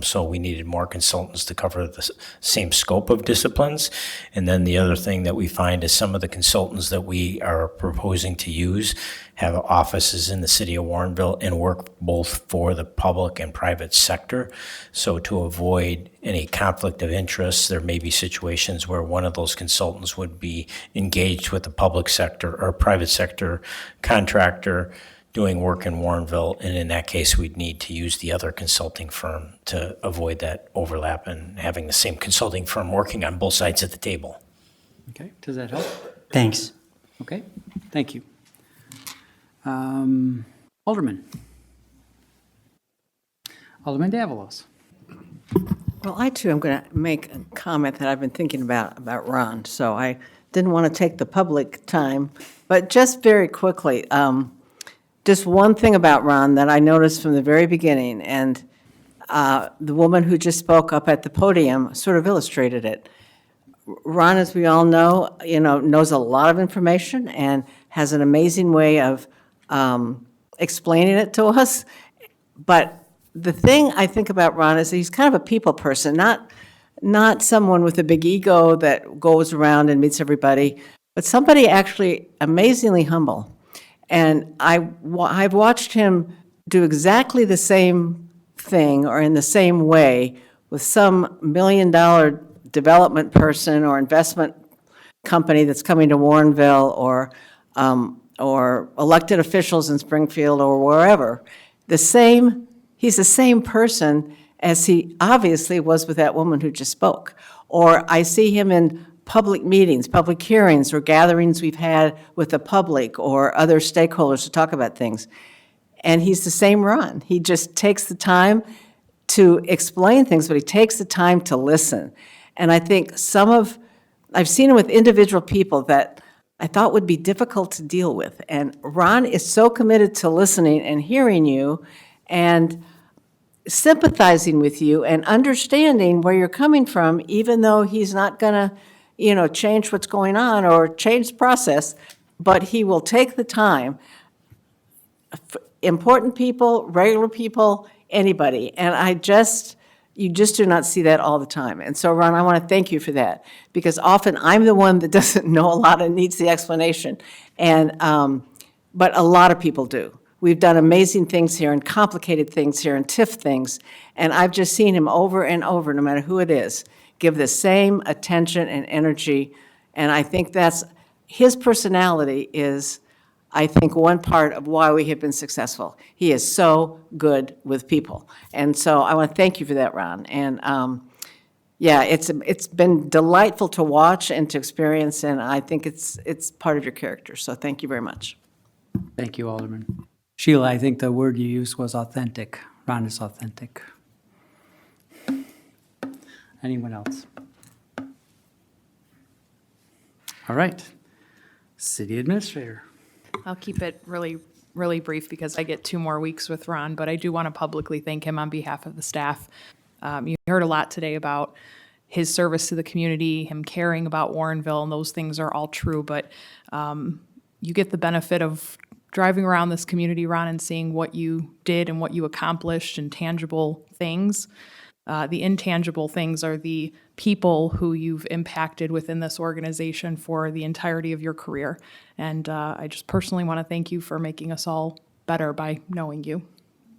So we needed more consultants to cover the same scope of disciplines. And then the other thing that we find is some of the consultants that we are proposing to use have offices in the city of Warrenville and work both for the public and private sector. So to avoid any conflict of interest, there may be situations where one of those consultants would be engaged with the public sector or private sector contractor doing work in Warrenville, and in that case, we'd need to use the other consulting firm to avoid that overlap and having the same consulting firm working on both sides of the table. Okay, does that help? Thanks. Okay, thank you. Alderman. Alderman Davalos. Well, I too am going to make a comment that I've been thinking about Ron, so I didn't want to take the public time, but just very quickly, just one thing about Ron that I noticed from the very beginning, and the woman who just spoke up at the podium sort of illustrated it. Ron, as we all know, knows a lot of information and has an amazing way of explaining it to us. But the thing I think about Ron is he's kind of a people person, not someone with a big ego that goes around and meets everybody, but somebody actually amazingly humble. And I've watched him do exactly the same thing or in the same way with some $1 million development person or investment company that's coming to Warrenville or elected officials in Springfield or wherever. He's the same person as he obviously was with that woman who just spoke. Or I see him in public meetings, public hearings, or gatherings we've had with the public or other stakeholders to talk about things. And he's the same Ron. He just takes the time to explain things, but he takes the time to listen. And I think I've seen him with individual people that I thought would be difficult to deal with. And Ron is so committed to listening and hearing you and sympathizing with you and understanding where you're coming from, even though he's not going to change what's going on or change the process, but he will take the time. Important people, regular people, anybody. And you just do not see that all the time. And so, Ron, I want to thank you for that, because often I'm the one that doesn't know a lot and needs the explanation. And, but a lot of people do. We've done amazing things here and complicated things here and TIF things. And I've just seen him over and over, no matter who it is, give the same attention and energy. And I think his personality is, I think, one part of why we have been successful. He is so good with people. And so I want to thank you for that, Ron. And it's been delightful to watch and to experience, and I think it's part of your character. So thank you very much. Thank you, Alderman. Sheila, I think the word you used was authentic. Ron is authentic. Anyone else? All right. City Administrator. I'll keep it really, really brief because I get 2 more weeks with Ron, but I do want to publicly thank him on behalf of the staff. You heard a lot today about his service to the community, him caring about Warrenville, and those things are all true, but you get the benefit of driving around this community, Ron, and seeing what you did and what you accomplished and tangible things. The intangible things are the people who you've impacted within this organization for the entirety of your career. And I just personally want to thank you for making us all better by knowing you.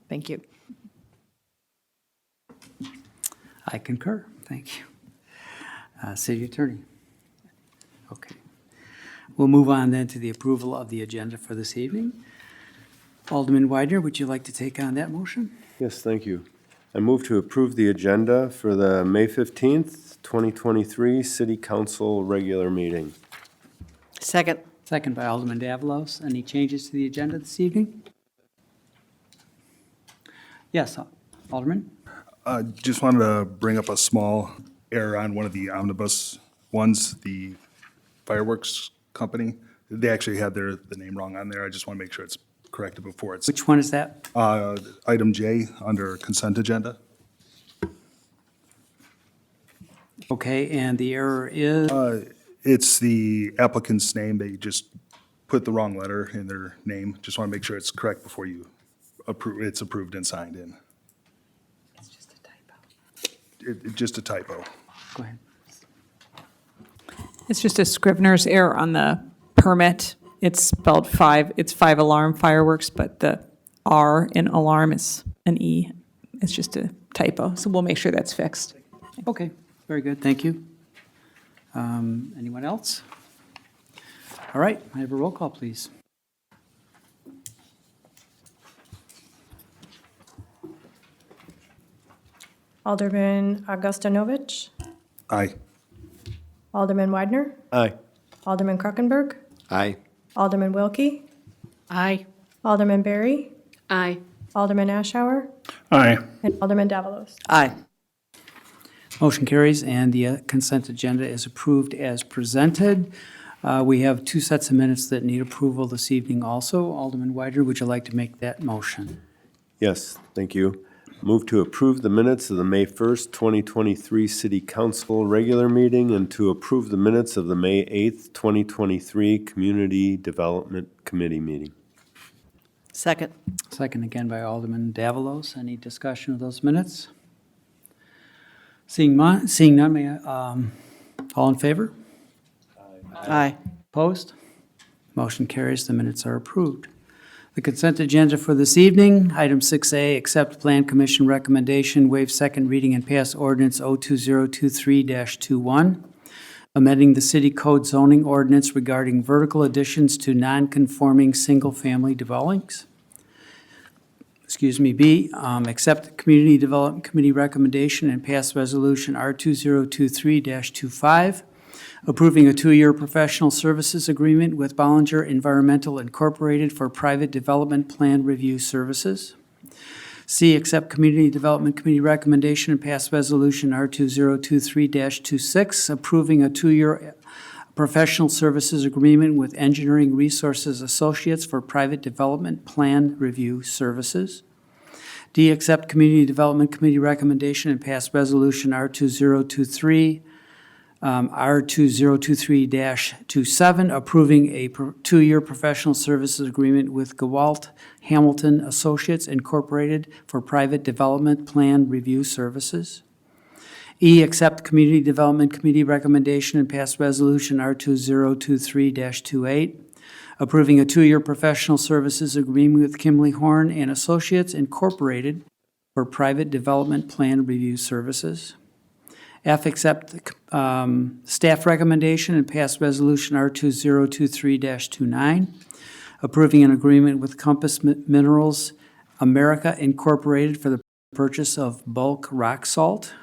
Thank you. I concur. Thank you. City Attorney. Okay. We'll move on then to the approval of the agenda for this evening. Alderman Widener, would you like to take on that motion? Yes, thank you. I move to approve the agenda for the May 15th, 2023 City Council regular meeting. Second. Second by Alderman Davalos. Any changes to the agenda this evening? Yes, Alderman? Just wanted to bring up a small error on one of the omnibus ones, the fireworks company. They actually had the name wrong on there. I just want to make sure it's corrected before it's. Which one is that? Item J under consent agenda. Okay, and the error is? It's the applicant's name. They just put the wrong letter in their name. Just want to make sure it's correct before you approve, it's approved and signed in. It's just a typo. Just a typo. Go ahead. It's just a Scrivener's error on the permit. It's spelled it's 5 alarm fireworks, but the R in alarm is an E. It's just a typo, so we'll make sure that's fixed. Okay, very good, thank you. Anyone else? All right, I have a roll call, please. Alderman Augustinovich, Aye. Alderman Widener, Aye. Alderman Krokenberg, Aye. Alderman Wilkie, Aye. Alderman Berry, Aye. Alderman Ashour, Aye. and Alderman Davalos. Aye. Motion carries, and the consent agenda is approved as presented. We have 2 sets of minutes that need approval this evening also. Alderman Widener, would you like to make that motion? Yes, thank you. Move to approve the minutes of the May 1st, 2023 City Council regular meeting and to approve the minutes of the May 8th, 2023 Community Development Committee meeting. Second. Second again by Alderman Davalos. Any discussion of those minutes? Seeing none, may I, all in favor? Aye. Opposed? Motion carries. The minutes are approved. The consent agenda for this evening, item 6A, accept Plan Commission recommendation, waive second reading and pass ordinance 02023-21, amending the city code zoning ordinance regarding vertical additions to non-conforming single-family dwellings. B, accept Community Development Committee recommendation and pass resolution R2023-25, approving a 2-year professional services agreement with Bollinger Environmental Incorporated for private development plan review services. C, accept Community Development Committee recommendation and pass resolution R2023-26, approving a 2-year professional services agreement with Engineering Resources Associates for private development plan review services. D, accept Community Development Committee recommendation and pass resolution R2023 R2023-27, approving a 2-year professional services agreement with Gawalt Hamilton Associates Incorporated for private development plan review services. E, accept Community Development Committee recommendation and pass resolution R2023-28, approving a 2-year professional services agreement with Kimley Horn and Associates Incorporated for private development plan review services. F, accept staff recommendation and pass resolution R2023-29, approving an agreement with Compass Minerals America Incorporated for the purchase of bulk rock salt.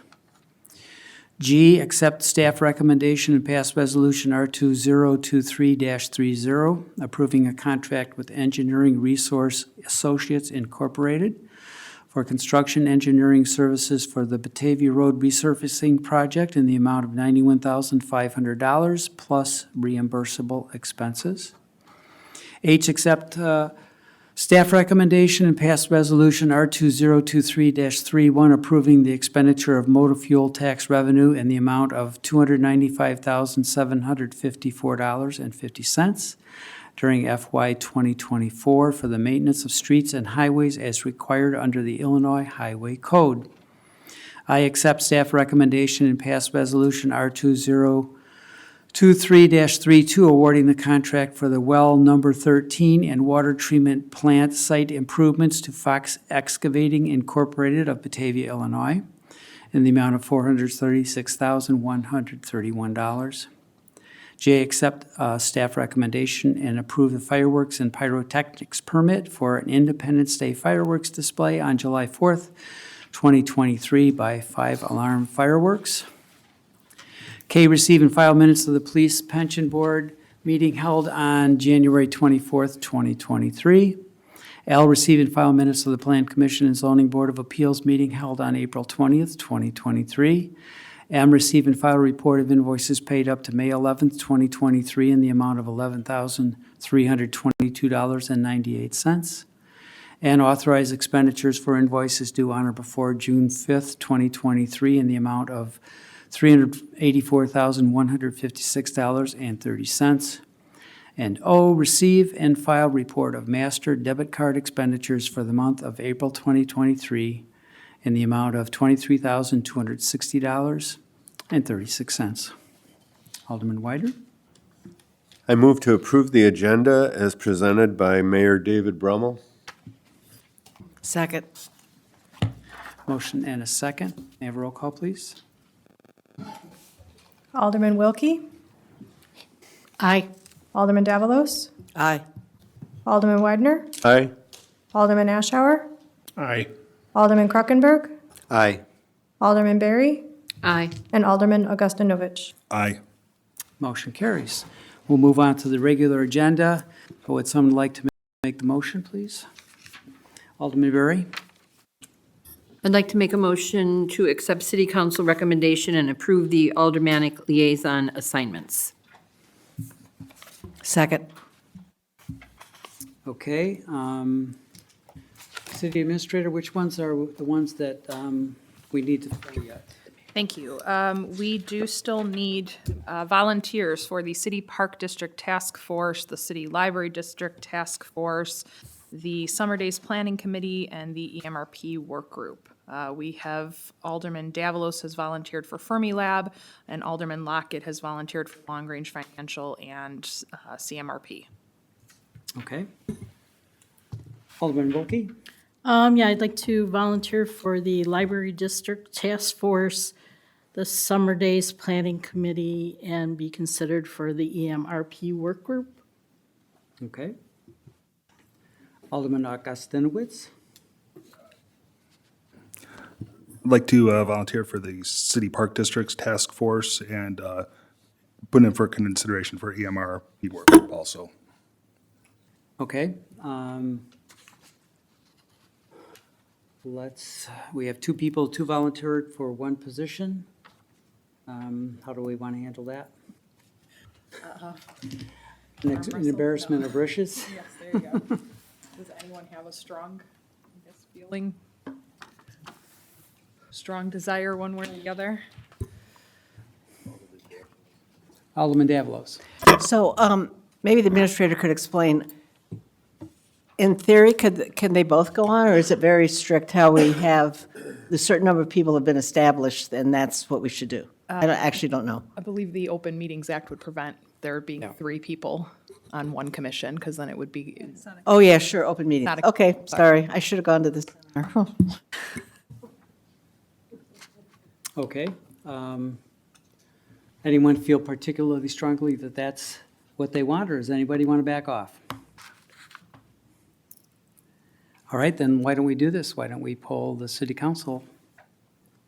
G, accept staff recommendation and pass resolution R2023-30, approving a contract with Engineering Resource Associates Incorporated for construction engineering services for the Batavia Road resurfacing project in the amount of $91,500 plus reimbursable expenses. H, accept staff recommendation and pass resolution R2023-31, approving the expenditure of motor fuel tax revenue in the amount of $295,754.50 during FY 2024 for the maintenance of streets and highways as required under the Illinois Highway Code. I accept staff recommendation and pass resolution R2023-32, awarding the contract for the well number 13 and water treatment plant site improvements to Fox Excavating Incorporated of Batavia, Illinois, in the amount of $436,131. J, accept staff recommendation and approve the fireworks and pyrotechnics permit for an Independence Day fireworks display on July 4th, 2023 by 5 Alarm Fireworks. K, receive and file minutes of the Police Pension Board meeting held on January 24th, 2023. L, receive and file minutes of the Plan Commission and Zoning Board of Appeals meeting held on April 20th, 2023. M, receive and file report of invoices paid up to May 11th, 2023 in the amount of $11,322.98. And authorize expenditures for invoices due on or before June 5th, 2023 in the amount of $384,156.30. And O, receive and file report of master debit card expenditures for the month of April 2023 in the amount of $23,260.36. Alderman Weider? I move to approve the agenda as presented by Mayor David Brummel. Second. Motion and a second. May I have a roll call, please? Alderman Wilkie. Aye. Alderman Davalos. Aye. Alderman Widener. Aye. Alderman Ashour. Aye. Alderman Krokenberg. Aye. Alderman Berry. Aye. And Alderman Augustinovich. Aye. Motion carries. We'll move on to the regular agenda. Would someone like to make the motion, please? Alderman Berry? I'd like to make a motion to accept city council recommendation and approve the aldermanic liaison assignments. Second. Okay. City Administrator, which ones are the ones that we need to fill yet? Thank you. We do still need volunteers for the City Park District Task Force, the City Library District Task Force, the Summer Days Planning Committee, and the EMRP Work Group. We have Alderman Davalos has volunteered for Fermilab, and Alderman Lockett has volunteered for Long Range Financial and CMRP. Okay. Alderman Wilkie? Yeah, I'd like to volunteer for the Library District Task Force, the Summer Days Planning Committee, and be considered for the EMRP Work Group. Okay. Alderman Augustinowicz? I'd like to volunteer for the City Park District's Task Force and put in for consideration for EMRP work group also. Okay. We have two people, two volunteered for one position. How do we want to handle that? An embarrassment of riches? Yes, there you go. Does anyone have a strong, feeling? Strong desire one way or the other? Alderman Davalos. So maybe the administrator could explain, in theory, can they both go on, or is it very strict how we have, a certain number of people have been established, and that's what we should do? I actually don't know. I believe the Open Meetings Act would prevent there being three people on one commission, because then it would be. Oh, yeah, sure, open meetings. Not a- Okay, sorry, I should have gone to this seminar. Okay. Anyone feel particularly strongly that that's what they want, or does anybody want to back off? All right, then why don't we do this? Why don't we poll the city council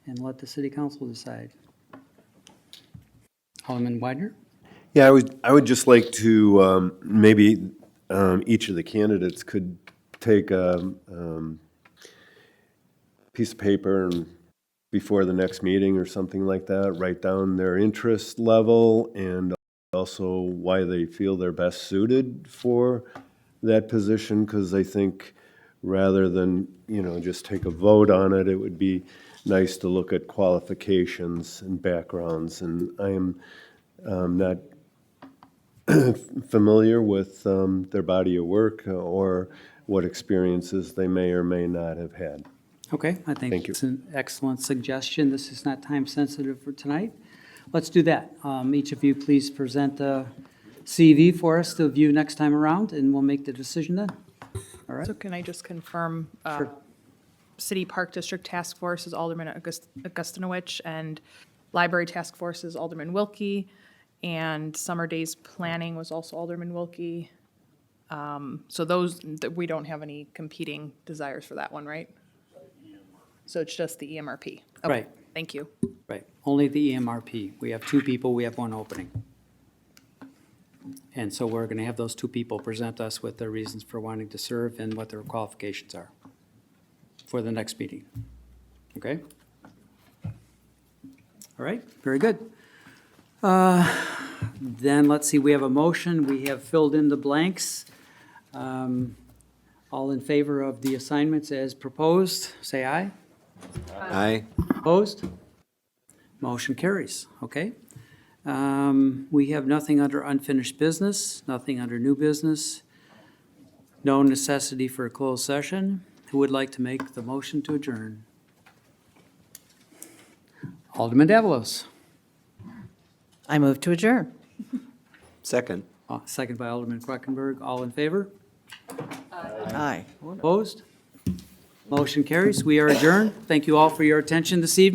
and let the city council decide? Alderman Widener? Yeah, I would just like to, maybe each of the candidates could take a piece of paper and before the next meeting or something like that, write down their interest level and also why they feel they're best suited for that position, because I think rather than, just take a vote on it, it would be nice to look at qualifications and backgrounds. And I am not familiar with their body of work or what experiences they may or may not have had. Okay, I think Thank you. it's an excellent suggestion. This is not time sensitive for tonight. Let's do that. Each of you please present a CV for us to view next time around, and we'll make the decision then. All right? So can I just confirm, Sure. City Park District Task Force is Alderman Augustinowicz, and Library Task Force is Alderman Wilkie, and Summer Days Planning was also Alderman Wilkie. So those, we don't have any competing desires for that one, right? So it's just the EMRP? Okay, Right. Thank you. Right, only the EMRP. We have two people, we have one opening. And so we're going to have those two people present us with their reasons for wanting to serve and what their qualifications are for the next meeting. Okay? All right, very good. Then, let's see, we have a motion. We have filled in the blanks. All in favor of the assignments as proposed, say aye. Aye. Opposed? Motion carries, okay. We have nothing under unfinished business, nothing under new business, no necessity for a closed session. Who would like to make the motion to adjourn? Alderman Davalos. I move to adjourn. Second. Second by Alderman Quackenberg. All in favor? Aye. Opposed? Motion carries. We are adjourned. Thank you all for your attention this evening.